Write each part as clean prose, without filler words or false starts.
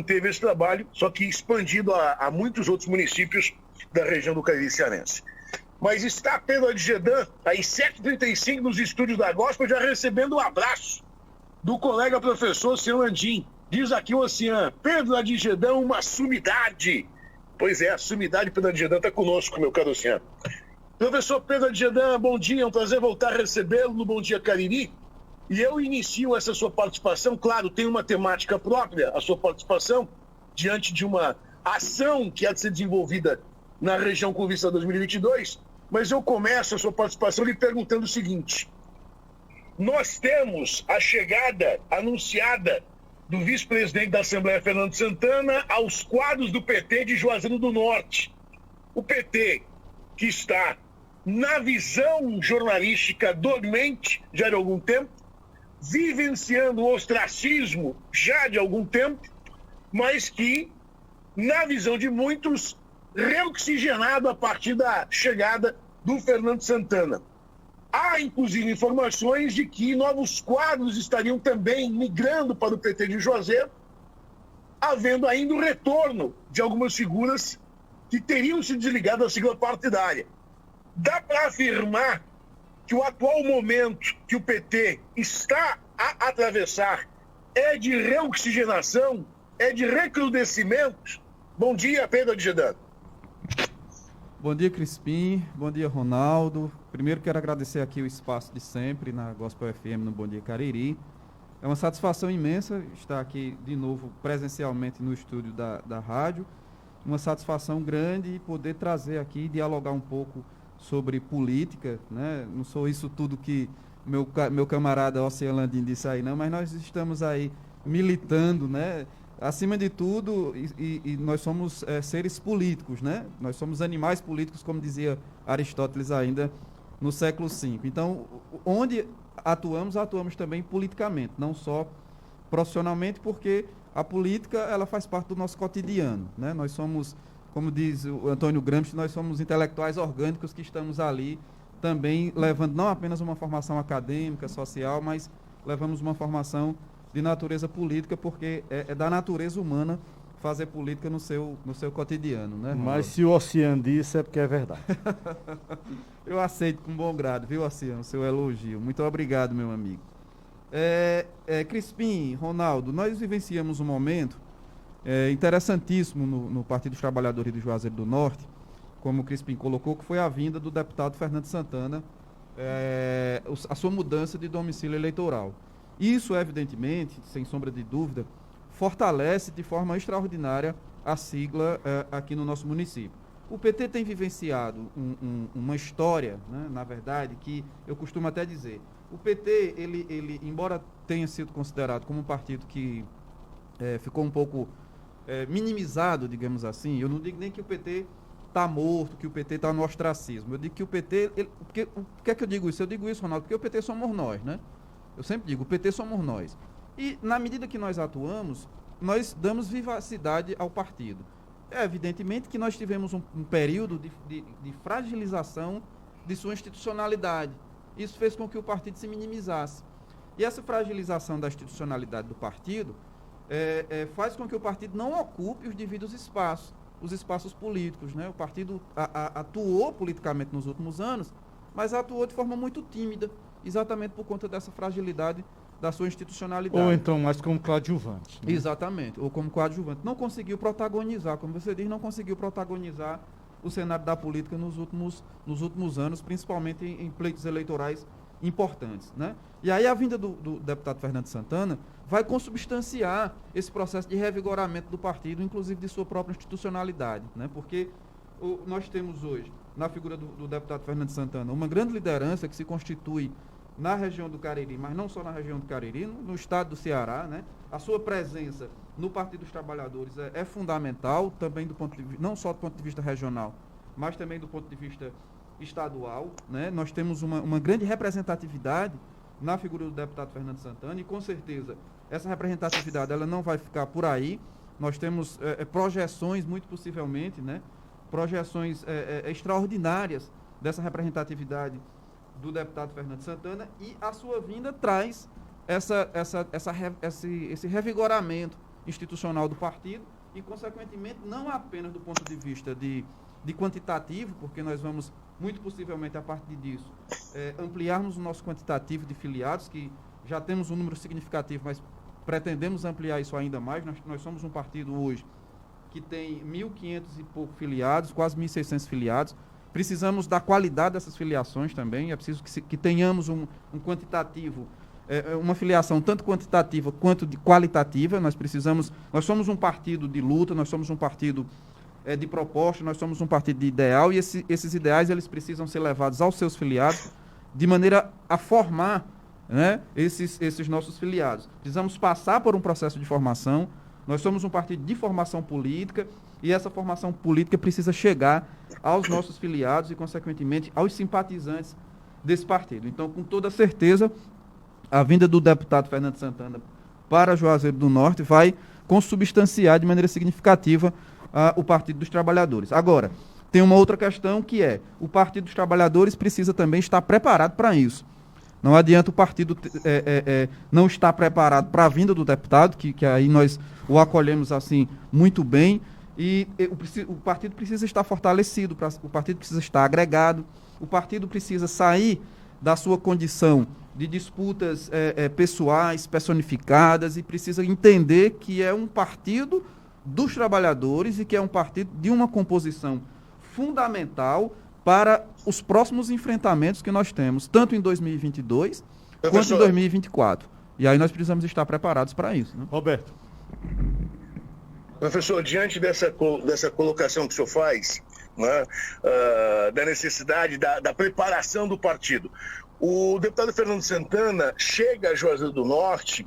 teve esse trabalho, só que expandido a muitos outros municípios da região do Cariri Cearense. Mas está Pedro Adjedan, às 7h35, nos estúdios da Gospel, já recebendo um abraço do colega professor Oceano Landim. Diz aqui o Oceano, Pedro Adjedan, uma sumidade. Pois é, a sumidade Pedro Adjedan está conosco, meu caro Oceano. Professor Pedro Adjedan, bom dia, é um prazer voltar a recebê-lo no Bom Dia Cariri. E eu inicio essa sua participação, claro, tem uma temática própria, a sua participação, diante de uma ação que há de ser desenvolvida na região com vista a 2022, mas eu começo a sua participação lhe perguntando o seguinte: nós temos a chegada anunciada do vice-presidente da Assembleia, Fernando Santana, aos quadros do PT de Juazeiro do Norte. O PT que está na visão jornalística dormente já de algum tempo, vivenciando o ostracismo já de algum tempo, mas que, na visão de muitos, reoxigenado a partir da chegada do Fernando Santana. Há, inclusive, informações de que novos quadros estariam também migrando para o PT de Juazeiro, havendo ainda o retorno de algumas figuras que teriam se desligado da sigla partidária. Dá para afirmar que o atual momento que o PT está a atravessar é de reoxigenação, é de recrudescimento? Bom dia, Pedro Adjedan. Bom dia, Crispim. Bom dia, Ronaldo. Primeiro quero agradecer aqui o espaço de sempre na Gospel FM no Bom Dia Cariri. É uma satisfação imensa estar aqui de novo presencialmente no estúdio da rádio. Uma satisfação grande e poder trazer aqui e dialogar um pouco sobre política, né? Não sou isso tudo que meu camarada Oceano Landim disse aí, não, mas nós estamos aí militando, né? Acima de tudo, e nós somos seres políticos, né? Nós somos animais políticos, como dizia Aristóteles ainda no século V. Então, onde atuamos também politicamente, não só profissionalmente, porque a política ela faz parte do nosso cotidiano, né? Nós somos, como diz o Antônio Gramsci, nós somos intelectuais orgânicos que estamos ali também levando não apenas uma formação acadêmica, social, mas levamos uma formação de natureza política, porque é da natureza humana fazer política no seu cotidiano, né, Ronaldo? Mas se o Oceano disse é porque é verdade. Eu aceito com bom grado, viu, Oceano, o seu elogio. Muito obrigado, meu amigo. Crispim, Ronaldo, nós vivenciamos um momento interessantíssimo no Partido dos Trabalhadores do Juazeiro do Norte, como o Crispim colocou, que foi a vinda do deputado Fernando Santana, a sua mudança de domicílio eleitoral. Isso, evidentemente, sem sombra de dúvida, fortalece de forma extraordinária a sigla aqui no nosso município. O PT tem vivenciado uma história, né, na verdade, que eu costumo até dizer. O PT, ele embora tenha sido considerado como um partido que ficou um pouco minimizado, digamos assim, eu não digo nem que o PT está morto, que o PT está no ostracismo. Eu digo que o PT... Por que é que eu digo isso? Eu digo isso, Ronaldo, porque o PT somos nós, né? Eu sempre digo, o PT somos nós. E, na medida que nós atuamos, nós damos vivacidade ao partido. Evidentemente que nós tivemos um período de fragilização de sua institucionalidade. Isso fez com que o partido se minimizasse. E essa fragilização da institucionalidade do partido faz com que o partido não ocupe os devidos espaços, os espaços políticos, né? O partido atuou politicamente nos últimos anos, mas atuou de forma muito tímida, exatamente por conta dessa fragilidade da sua institucionalidade. Ou então mais como coadjuvante. Né? Exatamente, ou como coadjuvante. Não conseguiu protagonizar, como você diz, não conseguiu protagonizar o cenário da política nos últimos anos, principalmente em pleitos eleitorais importantes. Né? E aí a vinda do deputado Fernando Santana vai consubstanciar esse processo de revigoramento do partido, inclusive de sua própria institucionalidade. Né? Porque nós temos hoje, na figura do deputado Fernando Santana, uma grande liderança que se constitui na região do Cariri, mas não só na região do Cariri, no estado do Ceará, né? A sua presença no Partido dos Trabalhadores é fundamental, também não só do ponto de vista regional, mas também do ponto de vista estadual, né? Nós temos uma grande representatividade na figura do deputado Fernando Santana e, com certeza, essa representatividade ela não vai ficar por aí. Nós temos projeções, muito possivelmente, né? Projeções extraordinárias dessa representatividade do deputado Fernando Santana, e a sua vinda traz esse revigoramento institucional do partido e, consequentemente, não apenas do ponto de vista de quantitativo, porque nós vamos, muito possivelmente, a partir disso, ampliarmos o nosso quantitativo de filiados, que já temos um número significativo, mas pretendemos ampliar isso ainda mais. Nós somos um partido hoje que tem 1.500 e pouco filiados, quase 1.600 filiados. Precisamos da qualidade dessas filiações também, é preciso que tenhamos um quantitativo, uma filiação tanto quantitativa quanto de qualitativa. Nós somos um partido de luta, nós somos um partido de proposta, nós somos um partido de ideal, e esses ideais eles precisam ser levados aos seus filiados de maneira a formar, né, esses nossos filiados. Precisamos passar por um processo de formação. Nós somos um partido de formação política e essa formação política precisa chegar aos nossos filiados e, consequentemente, aos simpatizantes desse partido. Então, com toda certeza, a vinda do deputado Fernando Santana para Juazeiro do Norte vai consubstanciar de maneira significativa o Partido dos Trabalhadores. Agora, tem uma outra questão que é: o Partido dos Trabalhadores precisa também estar preparado para isso. Não adianta o partido não estar preparado para a vinda do deputado, que aí nós o acolhemos assim muito bem, e o partido precisa estar fortalecido, o partido precisa estar agregado, o partido precisa sair da sua condição de disputas pessoais, personificadas, e precisa entender que é um partido dos trabalhadores e que é um partido de uma composição fundamental para os próximos enfrentamentos que nós temos, tanto em 2022 quanto em 2024. E aí nós precisamos estar preparados para isso, né? Roberto. Professor, diante dessa colocação que o senhor faz, né, da necessidade da preparação do partido, o deputado Fernando Santana chega a Juazeiro do Norte,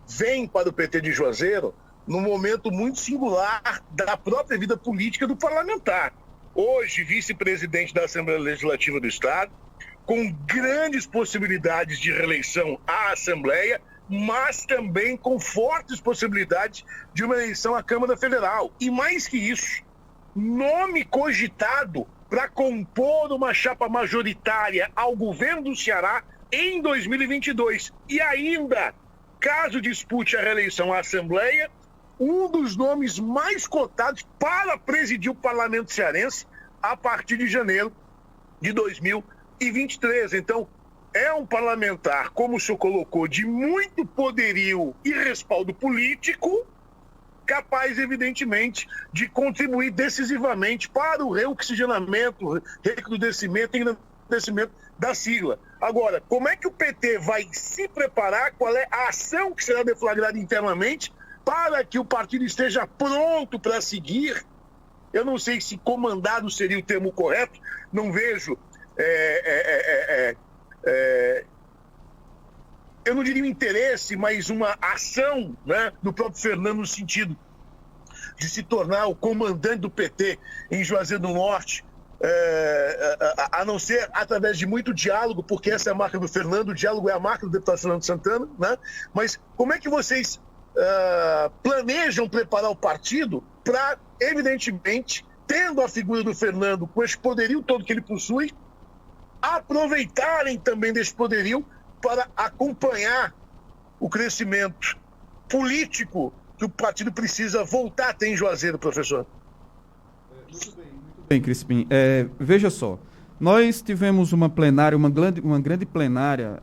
vem para o PT de Juazeiro, num momento muito singular da própria vida política do parlamentar. Hoje, vice-presidente da Assembleia Legislativa do Estado, com grandes possibilidades de reeleição à Assembleia, mas também com fortes possibilidades de uma eleição à Câmara Federal. E mais que isso, nome cogitado para compor uma chapa majoritária ao governo do Ceará em 2022. E ainda, caso dispute a reeleição à Assembleia, um dos nomes mais cotados para presidir o parlamento cearense a partir de janeiro de 2023. Então, é um parlamentar, como o senhor colocou, de muito poderio e respaldo político, capaz, evidentemente, de contribuir decisivamente para o reoxigenamento, recrudescimento e engrandecimento da sigla. Agora, como é que o PT vai se preparar? Qual é a ação que será deflagrada internamente para que o partido esteja pronto para seguir? Eu não sei se comandado seria o termo correto, não vejo, eu não diria um interesse, mas uma ação, né, do próprio Fernando no sentido de se tornar o comandante do PT em Juazeiro do Norte, a não ser através de muito diálogo, porque essa é a marca do Fernando, o diálogo é a marca do deputado Fernando Santana, né? Mas como é que vocês planejam preparar o partido para, evidentemente, tendo a figura do Fernando com esse poderio todo que ele possui, aproveitarem também desse poderio para acompanhar o crescimento político que o partido precisa voltar a ter em Juazeiro, professor? Muito bem, Crispim. Veja só, nós tivemos uma plenária, uma grande plenária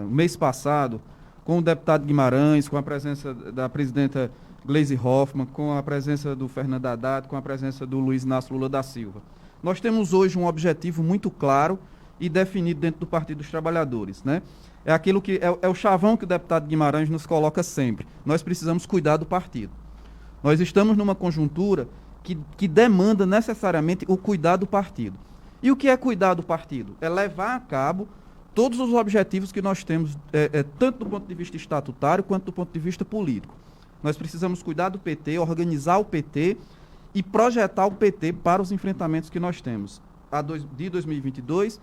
mês passado, com o deputado Guimarães, com a presença da presidenta Gleisi Hoffmann, com a presença do Fernando Haddad, com a presença do Luiz Inácio Lula da Silva. Nós temos hoje um objetivo muito claro e definido dentro do Partido dos Trabalhadores, né? É aquilo que é o chavão que o deputado Guimarães nos coloca sempre. Nós precisamos cuidar do partido. Nós estamos numa conjuntura que demanda necessariamente o cuidar do partido. E o que é cuidar do partido? É levar a cabo todos os objetivos que nós temos, tanto do ponto de vista estatutário quanto do ponto de vista político. Nós precisamos cuidar do PT, organizar o PT e projetar o PT para os enfrentamentos que nós temos de 2022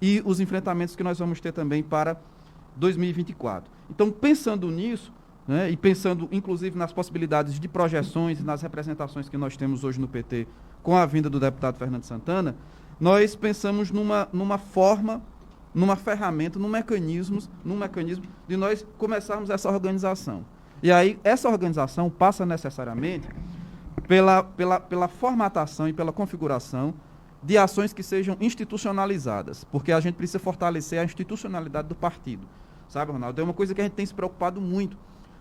e os enfrentamentos que nós vamos ter também para 2024. Então, pensando nisso, né, e pensando inclusive nas possibilidades de projeções e nas representações que nós temos hoje no PT com a vinda do deputado Fernando Santana, nós pensamos numa forma, numa ferramenta, num mecanismo de nós começarmos essa organização. E aí, essa organização passa necessariamente pela formatação e pela configuração de ações que sejam institucionalizadas, porque a gente precisa fortalecer a institucionalidade do partido. Sabe, Ronaldo? É uma coisa que a gente tem se preocupado muito.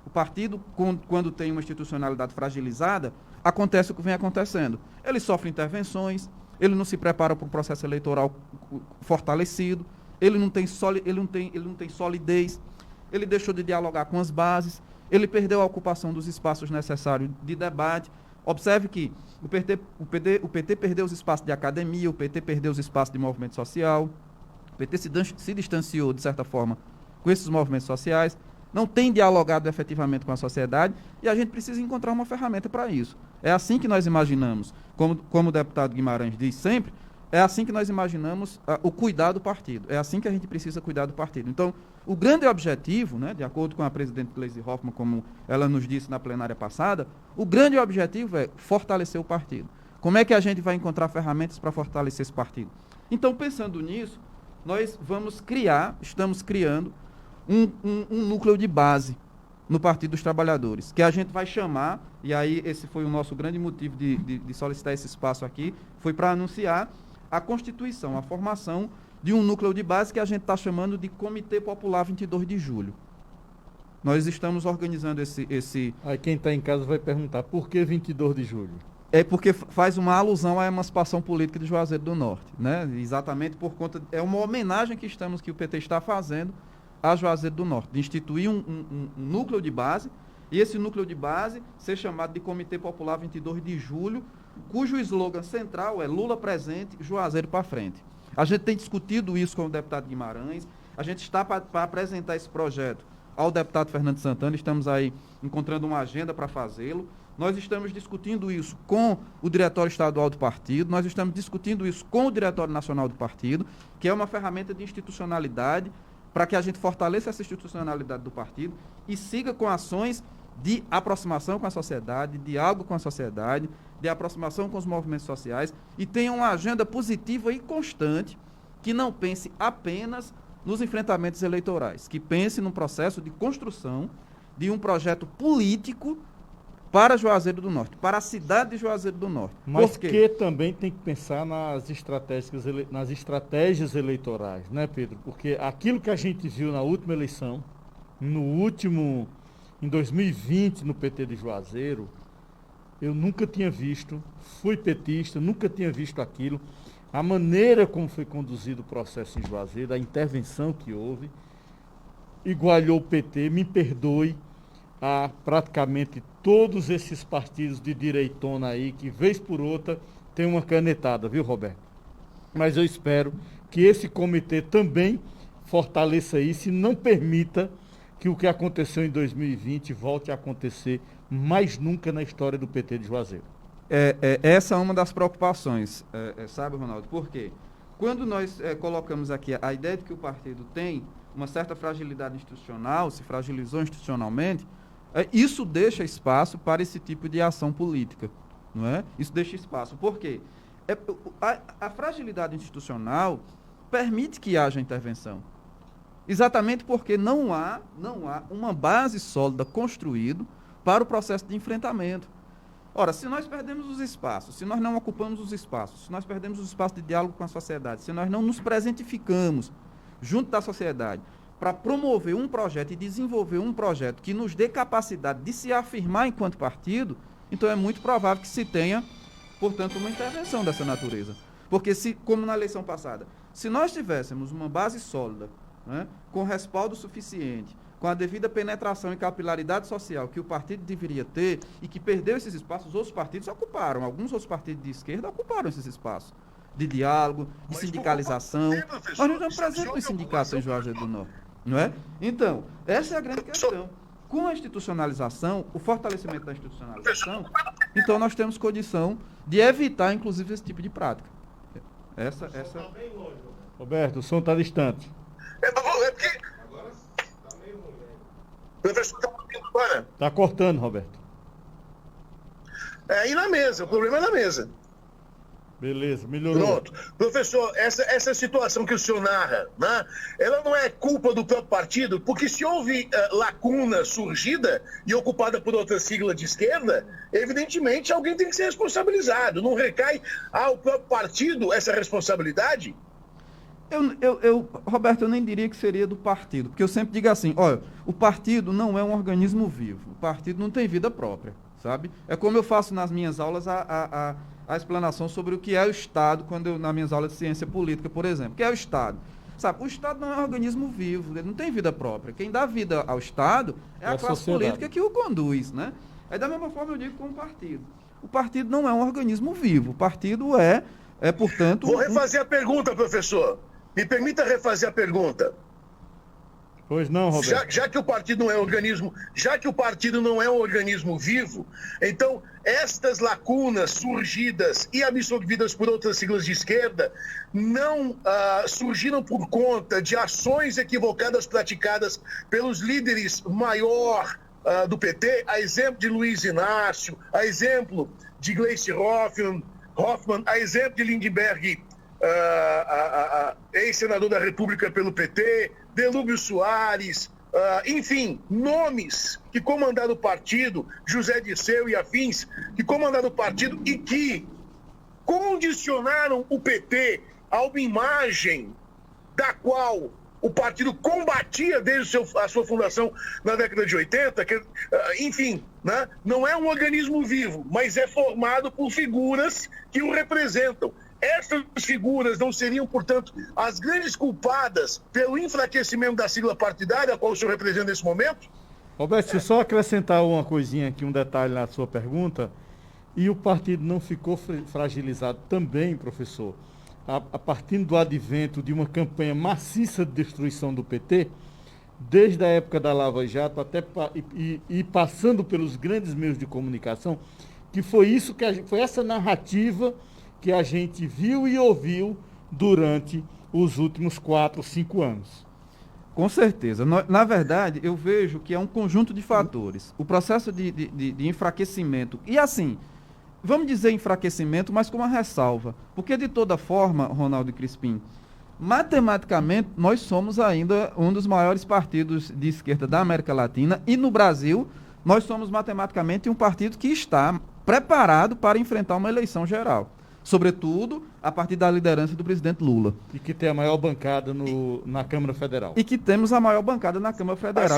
O partido, quando tem uma institucionalidade fragilizada, acontece o que vem acontecendo. Ele sofre intervenções, ele não se prepara para um processo eleitoral fortalecido, ele não tem solidez, ele deixou de dialogar com as bases, ele perdeu a ocupação dos espaços necessários de debate. Observe que o PT perdeu os espaços de academia, o PT perdeu os espaços de movimento social, o PT se distanciou, de certa forma, com esses movimentos sociais, não tem dialogado efetivamente com a sociedade e a gente precisa encontrar uma ferramenta para isso. É assim que nós imaginamos, como o deputado Guimarães diz sempre, é assim que nós imaginamos o cuidar do partido, é assim que a gente precisa cuidar do partido. Então, o grande objetivo, né, de acordo com a presidente Gleisi Hoffmann, como ela nos disse na plenária passada, o grande objetivo é fortalecer o partido. Como é que a gente vai encontrar ferramentas para fortalecer esse partido? Então, pensando nisso, nós estamos criando um núcleo de base no Partido dos Trabalhadores, que a gente vai chamar, e aí esse foi o nosso grande motivo de solicitar esse espaço aqui, foi para anunciar a constituição, a formação de um núcleo de base que a gente está chamando de Comitê Popular 22 de Julho. Nós estamos organizando esse... Aí quem está em casa vai perguntar, por que 22 de julho? É porque faz uma alusão à emancipação política de Juazeiro do Norte, né? Exatamente por conta... É uma homenagem que o PT está fazendo a Juazeiro do Norte, de instituir um núcleo de base, e esse núcleo de base ser chamado de Comitê Popular 22 de Julho, cujo slogan central é Lula presente, Juazeiro para frente. A gente tem discutido isso com o deputado Guimarães, a gente está para apresentar esse projeto ao deputado Fernando Santana, estamos aí encontrando uma agenda para fazê-lo, nós estamos discutindo isso com o Diretório Estadual do Partido, nós estamos discutindo isso com o Diretório Nacional do Partido, que é uma ferramenta de institucionalidade para que a gente fortaleça essa institucionalidade do partido e siga com ações de aproximação com a sociedade, de diálogo com a sociedade, de aproximação com os movimentos sociais e tenha uma agenda positiva e constante que não pense apenas nos enfrentamentos eleitorais, que pense num processo de construção de um projeto político para Juazeiro do Norte, para a cidade de Juazeiro do Norte. Mas que também tem que pensar nas estratégias eleitorais, né, Pedro? Porque aquilo que a gente viu na última eleição, em 2020, no PT de Juazeiro, eu nunca tinha visto, fui petista, nunca tinha visto aquilo. A maneira como foi conduzido o processo em Juazeiro, a intervenção que houve, igualou o PT, me perdoe, a praticamente todos esses partidos de direitona aí, que vez por outra tem uma canetada, viu, Roberto? Mas eu espero que esse comitê também fortaleça isso e não permita que o que aconteceu em 2020 volte a acontecer mais nunca na história do PT de Juazeiro. Essa é uma das preocupações, sabe, Ronaldo? Por quê? Quando nós colocamos aqui a ideia de que o partido tem uma certa fragilidade institucional, se fragilizou institucionalmente, isso deixa espaço para esse tipo de ação política, não é? Isso deixa espaço. Por quê? A fragilidade institucional permite que haja intervenção. Exatamente porque não há uma base sólida construída para o processo de enfrentamento. Ora, se nós perdemos os espaços, se nós não ocupamos os espaços, se nós perdemos os espaços de diálogo com a sociedade, se nós não nos presentificamos junto da sociedade para promover um projeto e desenvolver um projeto que nos dê capacidade de se afirmar enquanto partido, então é muito provável que se tenha, portanto, uma intervenção dessa natureza. Porque, como na eleição passada, se nós tivéssemos uma base sólida, né, com respaldo suficiente, com a devida penetração e capilaridade social que o partido deveria ter e que perdeu esses espaços, os outros partidos ocuparam, alguns outros partidos de esquerda ocuparam esses espaços de diálogo, de sindicalização. Nós não estamos presentes nos sindicatos em Juazeiro do Norte, não é? Então, essa é a grande questão. Com a institucionalização, o fortalecimento da institucionalização, então nós temos condição de evitar, inclusive, esse tipo de prática. Essa... Roberto, o som está distante. Agora está meio ruim. Professor, está ouvindo agora? Está cortando, Roberto. E na mesa, o problema é na mesa. Beleza, melhorou. Pronto. Professor, essa situação que o senhor narra, né, ela não é culpa do próprio partido, porque se houve lacuna surgida e ocupada por outra sigla de esquerda, evidentemente alguém tem que ser responsabilizado. Não recai ao próprio partido essa responsabilidade? Roberto, eu nem diria que seria do partido, porque eu sempre digo assim, olha, o partido não é um organismo vivo, o partido não tem vida própria, sabe? É como eu faço nas minhas aulas a explanação sobre o que é o Estado, nas minhas aulas de ciência política, por exemplo. O que é o Estado? Sabe, o Estado não é um organismo vivo, ele não tem vida própria. Quem dá vida ao Estado é a classe política que o conduz, né? Aí da mesma forma eu digo com o partido. O partido não é um organismo vivo, o partido portanto... Vou refazer a pergunta, professor. Me permita refazer a pergunta. Pois não, Roberto. Já que o partido não é um organismo vivo, então estas lacunas surgidas e absorvidas por outras siglas de esquerda não surgiram por conta de ações equivocadas praticadas pelos líderes maior do PT, a exemplo de Luiz Inácio, a exemplo de Gleice Hoffmann, a exemplo de Lindbergh, ex-senador da República pelo PT, Delúbio Soares, enfim, nomes que comandaram o partido, José Dirceu e afins, que comandaram o partido e que condicionaram o PT a uma imagem da qual o partido combatia desde a sua fundação na década de 80, enfim, né? Não é um organismo vivo, mas é formado por figuras que o representam. Essas figuras não seriam, portanto, as grandes culpadas pelo enfraquecimento da sigla partidária, a qual o senhor representa nesse momento? Roberto, se eu só acrescentar uma coisinha aqui, um detalhe na sua pergunta, e o partido não ficou fragilizado também, professor, a partir do advento de uma campanha maciça de destruição do PT, desde a época da Lava Jato e passando pelos grandes meios de comunicação, que foi isso foi essa narrativa que a gente viu e ouviu durante os últimos 4, 5 anos. Com certeza. Na verdade, eu vejo que é um conjunto de fatores. O processo de enfraquecimento. E assim, vamos dizer enfraquecimento, mas com uma ressalva. Porque de toda forma, Ronaldo e Crispim, matematicamente, nós somos ainda um dos maiores partidos de esquerda da América Latina e no Brasil, nós somos matematicamente um partido que está preparado para enfrentar uma eleição geral. Sobretudo a partir da liderança do presidente Lula. E que tem a maior bancada na Câmara Federal. E que temos a maior bancada na Câmara Federal.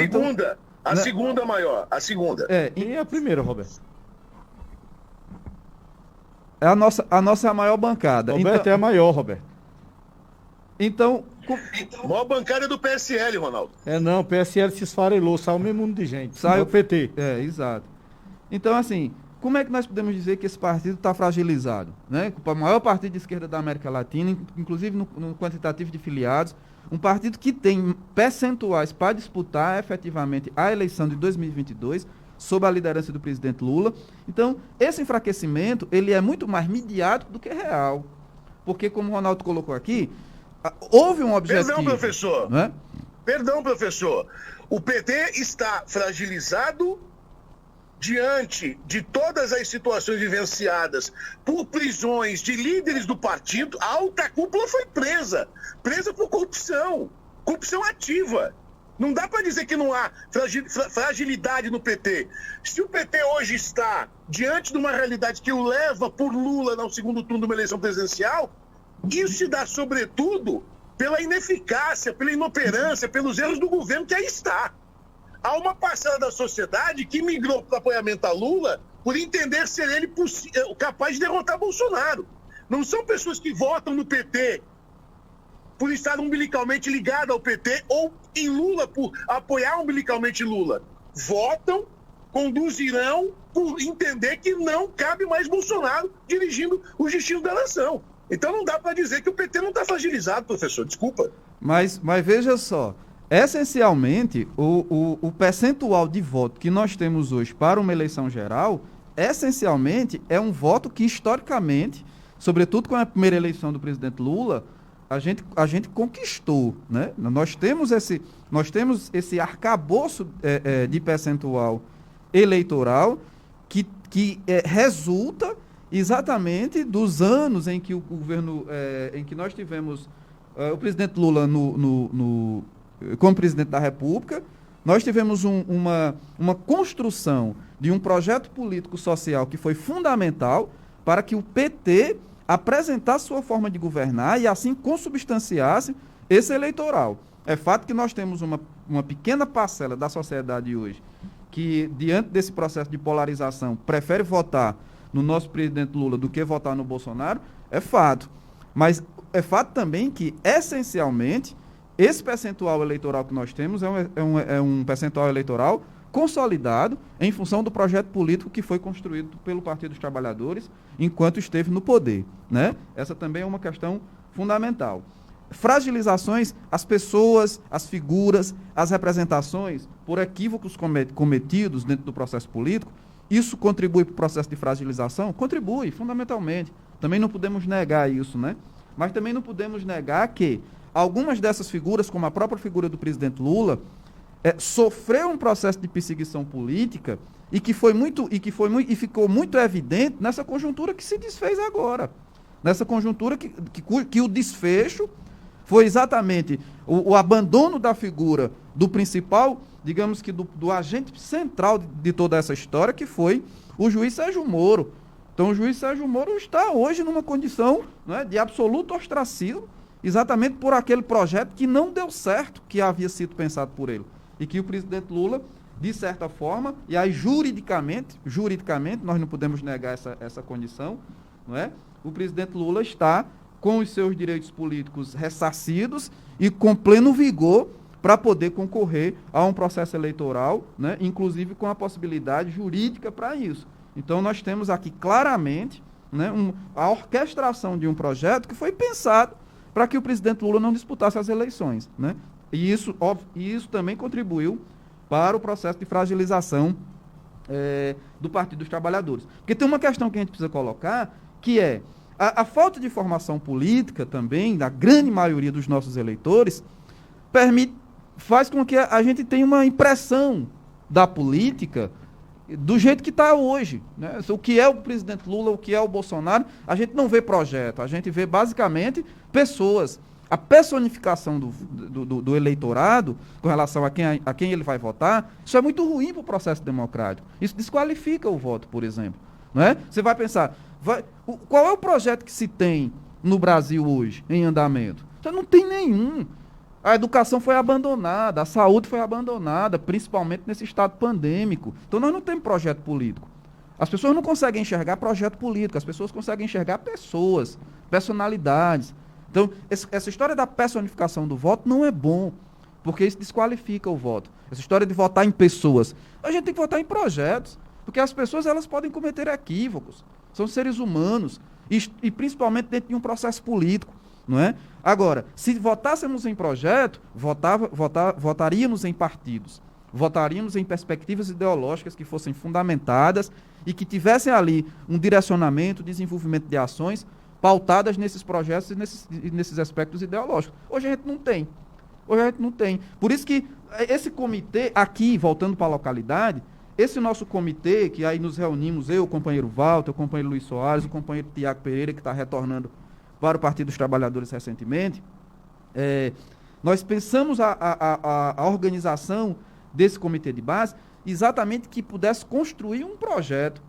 A segunda maior, a segunda. E a primeira, Roberto? A nossa é a maior bancada. Roberto, é a maior, Roberto. Então... A maior bancada é do PSL, Ronaldo. Não, o PSL se esfarelou, saiu o mesmo mundo de gente. Saiu o PT. Exato. Então, assim... Como é que nós podemos dizer que esse partido está fragilizado? Né? O maior partido de esquerda da América Latina, inclusive no quantitativo de filiados, um partido que tem percentuais para disputar efetivamente a eleição de 2022, sob a liderança do presidente Lula. Então, esse enfraquecimento ele é muito mais midiático do que real. Porque, como o Ronaldo colocou aqui, houve um objetivo. Perdão, professor. Né? Perdão, professor. O PT está fragilizado diante de todas as situações vivenciadas por prisões de líderes do partido. A alta cúpula foi presa por corrupção ativa. Não dá para dizer que não há fragilidade no PT. Se o PT hoje está diante de uma realidade que o leva por Lula no segundo turno de uma eleição presidencial, isso se dá sobretudo pela ineficácia, pela inoperância, pelos erros do governo que aí está. Há uma parcela da sociedade que migrou para o apoiamento a Lula por entender ser ele capaz de derrotar Bolsonaro. Não são pessoas que votam no PT por estar umbilicalmente ligado ao PT ou em Lula por apoiar umbilicalmente Lula. Votam, conduzirão por entender que não cabe mais Bolsonaro dirigindo os destinos da nação. Então não dá para dizer que o PT não está fragilizado, professor. Desculpa. Mas veja só. Essencialmente, o percentual de voto que nós temos hoje para uma eleição geral, essencialmente, é um voto que, historicamente, sobretudo com a primeira eleição do presidente Lula, a gente conquistou. Né? Nós temos esse arcabouço de percentual eleitoral que resulta exatamente dos anos em que o governo, em que nós tivemos o presidente Lula como presidente da República, nós tivemos uma construção de um projeto político-social que foi fundamental para que o PT apresentasse sua forma de governar e assim consubstanciasse esse eleitoral. É fato que nós temos uma pequena parcela da sociedade hoje que, diante desse processo de polarização, prefere votar no nosso presidente Lula do que votar no Bolsonaro, é fato. Mas é fato também que, essencialmente, esse percentual eleitoral que nós temos é um percentual eleitoral consolidado em função do projeto político que foi construído pelo Partido dos Trabalhadores enquanto esteve no poder, né? Essa também é uma questão fundamental. Fragilizações, as pessoas, as figuras, as representações, por equívocos cometidos dentro do processo político, isso contribui para o processo de fragilização? Contribui, fundamentalmente. Também não podemos negar isso, né? Mas também não podemos negar que algumas dessas figuras, como a própria figura do presidente Lula, sofreu um processo de perseguição política e ficou muito evidente nessa conjuntura que se desfez agora. Nessa conjuntura que o desfecho foi exatamente o abandono da figura do principal, digamos que do agente central de toda essa história, que foi o juiz Sérgio Moro. Então o juiz Sérgio Moro está hoje numa condição, né, de absoluto ostracismo, exatamente por aquele projeto que não deu certo, que havia sido pensado por ele. E que o presidente Lula, de certa forma, e aí juridicamente nós não podemos negar essa condição, não é? O presidente Lula está com os seus direitos políticos ressarcidos e com pleno vigor para poder concorrer a um processo eleitoral, né, inclusive com a possibilidade jurídica para isso. Então nós temos aqui claramente, né, a orquestração de um projeto que foi pensado para que o presidente Lula não disputasse as eleições, né? E isso também contribuiu para o processo de fragilização do Partido dos Trabalhadores. Porque tem uma questão que a gente precisa colocar, que é a falta de formação política também, da grande maioria dos nossos eleitores, faz com que a gente tenha uma impressão da política do jeito que está hoje, né? O que é o presidente Lula, o que é o Bolsonaro, a gente não vê projeto, a gente vê basicamente pessoas. A personificação do eleitorado com relação a quem ele vai votar, isso é muito ruim para o processo democrático. Isso desqualifica o voto, por exemplo. Não é? Você vai pensar, qual é o projeto que se tem no Brasil hoje, em andamento? Então, não tem nenhum. A educação foi abandonada, a saúde foi abandonada, principalmente nesse estado pandêmico. Então, nós não temos projeto político. As pessoas não conseguem enxergar projeto político, as pessoas conseguem enxergar pessoas, personalidades. Então, essa história da personificação do voto não é bom, porque isso desqualifica o voto. Essa história de votar em pessoas. A gente tem que votar em projetos, porque as pessoas elas podem cometer equívocos, são seres humanos, e principalmente dentro de um processo político, não é? Agora, se votássemos em projeto, votaríamos em partidos, votaríamos em perspectivas ideológicas que fossem fundamentadas e que tivessem ali um direcionamento, desenvolvimento de ações pautadas nesses projetos e nesses aspectos ideológicos. Hoje a gente não tem. Por isso que esse comitê, aqui, voltando para a localidade, esse nosso comitê, que aí nos reunimos, eu, o companheiro Walter, o companheiro Luiz Soares, o companheiro Tiago Pereira, que está retornando para o Partido dos Trabalhadores recentemente, nós pensamos a organização desse comitê de base exatamente que pudesse construir um projeto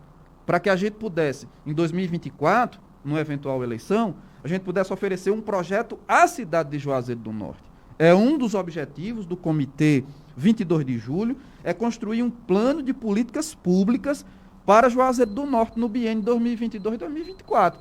para que a gente pudesse, em 2024, numa eventual eleição, a gente pudesse oferecer um projeto à cidade de Juazeiro do Norte. É um dos objetivos do Comitê 22 de Julho, é construir um plano de políticas públicas para Juazeiro do Norte no biênio 2022-2024.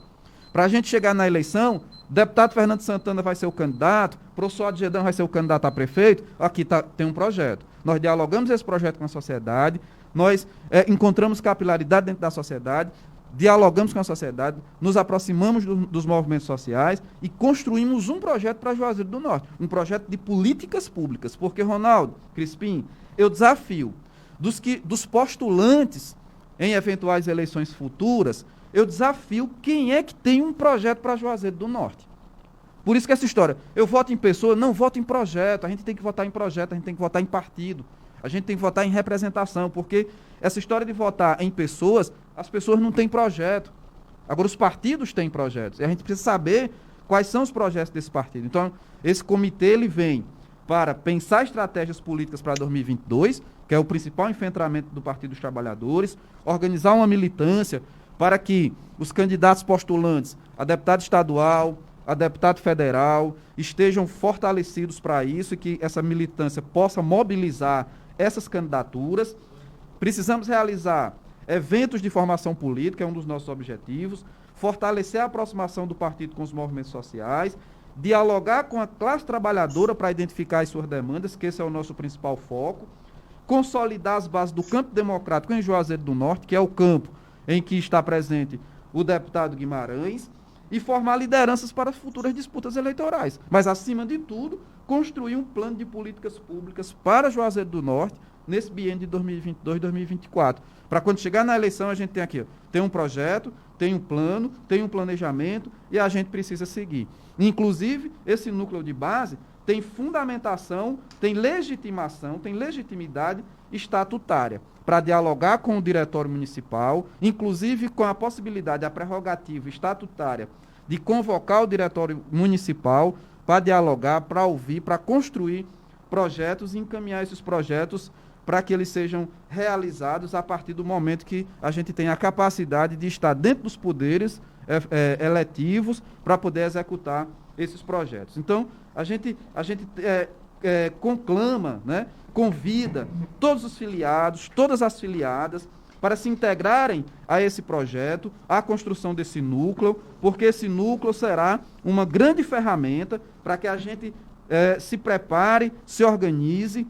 Para a gente chegar na eleição, o deputado Fernando Santana vai ser o candidato, o professor Adjedão vai ser o candidato a prefeito, aqui tem um projeto. Nós dialogamos esse projeto com a sociedade, nós encontramos capilaridade dentro da sociedade, dialogamos com a sociedade, nos aproximamos dos movimentos sociais e construímos um projeto para Juazeiro do Norte, um projeto de políticas públicas, porque, Ronaldo, Crispim, eu desafio dos postulantes em eventuais eleições futuras, eu desafio quem é que tem um projeto para Juazeiro do Norte. Por isso que essa história, eu voto em pessoa, não voto em projeto, a gente tem que votar em projeto, a gente tem que votar em partido, a gente tem que votar em representação, porque essa história de votar em pessoas, as pessoas não têm projeto. Agora, os partidos têm projetos, e a gente precisa saber quais são os projetos desse partido. Então, esse comitê ele vem para pensar estratégias políticas para 2022, que é o principal enfrentamento do Partido dos Trabalhadores, organizar uma militância para que os candidatos postulantes a deputado estadual, a deputado federal, estejam fortalecidos para isso e que essa militância possa mobilizar essas candidaturas. Precisamos realizar eventos de formação política, é um dos nossos objetivos, fortalecer a aproximação do partido com os movimentos sociais, dialogar com a classe trabalhadora para identificar as suas demandas, que esse é o nosso principal foco, consolidar as bases do campo democrático em Juazeiro do Norte, que é o campo em que está presente o deputado Guimarães, e formar lideranças para as futuras disputas eleitorais. Mas, acima de tudo, construir um plano de políticas públicas para Juazeiro do Norte nesse biênio de 2022 e 2024. Para quando chegar na eleição, a gente tem aqui, tem um projeto, tem um plano, tem um planejamento e a gente precisa seguir. Inclusive, esse núcleo de base tem fundamentação, tem legitimação, tem legitimidade estatutária para dialogar com o diretório municipal, inclusive com a possibilidade, a prerrogativa estatutária de convocar o diretório municipal para dialogar, para ouvir, para construir projetos e encaminhar esses projetos para que eles sejam realizados a partir do momento que a gente tem a capacidade de estar dentro dos poderes eletivos para poder executar esses projetos. Então, a gente conclama, né, convida todos os filiados, todas as filiadas, para se integrarem a esse projeto, à construção desse núcleo, porque esse núcleo será uma grande ferramenta para que a gente se prepare, se organize,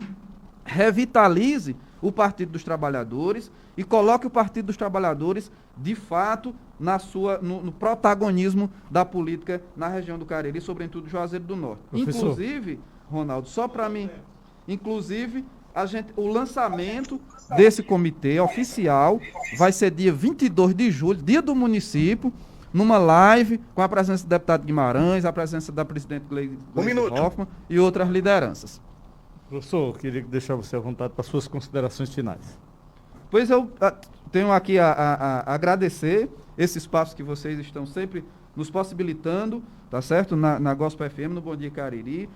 revitalize o Partido dos Trabalhadores e coloque o Partido dos Trabalhadores, de fato, no protagonismo da política na região do Cariri, sobretudo Juazeiro do Norte. Professor. Inclusive, Ronaldo, só para mim, o lançamento desse comitê oficial vai ser dia 22 de julho, dia do município, numa live com a presença do deputado Guimarães, a presença da presidente Gleisi Hoffmann e outras lideranças. Professor, eu queria deixar você à vontade para suas considerações finais. Pois eu tenho aqui a agradecer esse espaço que vocês estão sempre nos possibilitando, tá certo? Na Gospel FM, no Bom Dia Cariri.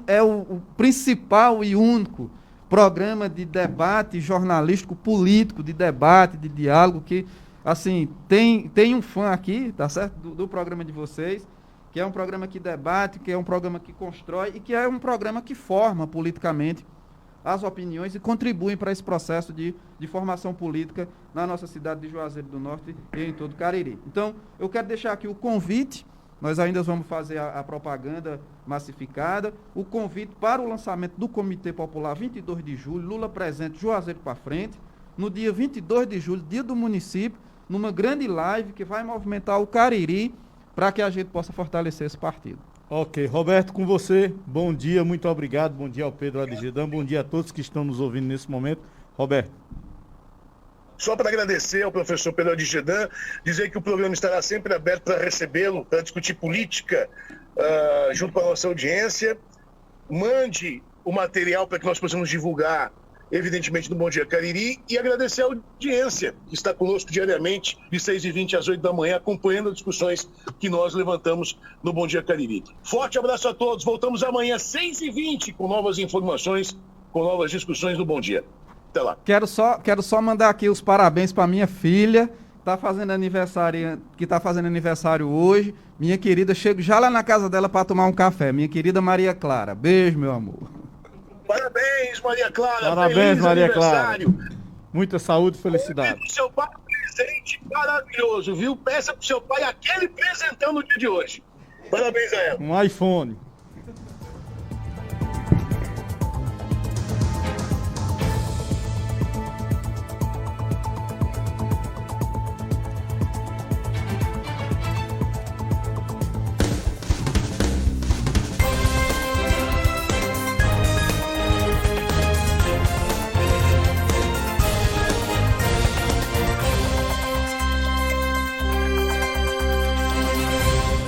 É o principal e único programa de debate jornalístico, político, de debate, de diálogo, que, assim, tem um fã aqui, tá certo? Do programa de vocês, que é um programa que debate, que é um programa que constrói e que é um programa que forma politicamente as opiniões e contribuem para esse processo de formação política na nossa cidade de Juazeiro do Norte e em todo o Cariri. Então, eu quero deixar aqui o convite, nós ainda vamos fazer a propaganda massificada, o convite para o lançamento do Comitê Popular 22 de julho, Lula presente, Juazeiro para frente, no dia 22 de julho, dia do município, numa grande live que vai movimentar o Cariri para que a gente possa fortalecer esse partido. Ok, Roberto, com você, bom dia, muito obrigado, bom dia ao Pedro Adigedan, bom dia a todos que estão nos ouvindo nesse momento. Roberto. Só para agradecer ao professor Pedro Adigedan, dizer que o programa estará sempre aberto para recebê-lo, para discutir política junto com a nossa audiência. Mande o material para que nós possamos divulgar, evidentemente, no Bom Dia Cariri, e agradecer a audiência que está conosco diariamente, de 6h20 às 8 da manhã, acompanhando as discussões que nós levantamos no Bom Dia Cariri. Forte abraço a todos, voltamos amanhã, 6h20, com novas informações, com novas discussões no Bom Dia. Até lá. Quero só mandar aqui os parabéns para minha filha, que está fazendo aniversário hoje. Minha querida, chego já lá na casa dela para tomar um café. Minha querida Maria Clara. Beijo, meu amor. Parabéns, Maria Clara. Parabéns, feliz Maria Clara. aniversário. Muita saúde e felicidade. Pro seu pai um presente maravilhoso, viu? Peça pro seu pai aquele presentão no dia de hoje. Parabéns a ela. Um iPhone.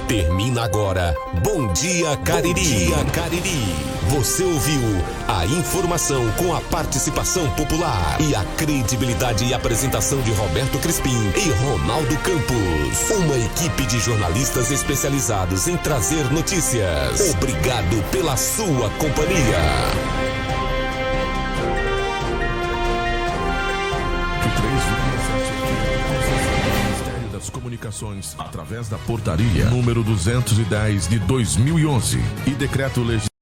Termina agora Bom Dia Cariri. Bom Dia Cariri. Você ouviu a informação com a participação popular e a credibilidade e apresentação de Roberto Crispim e Ronaldo Campos. Uma equipe de jornalistas especializados em trazer notícias. Obrigado pela sua companhia. Comunicações através da portaria número 210 de 2011 e decreto legislativo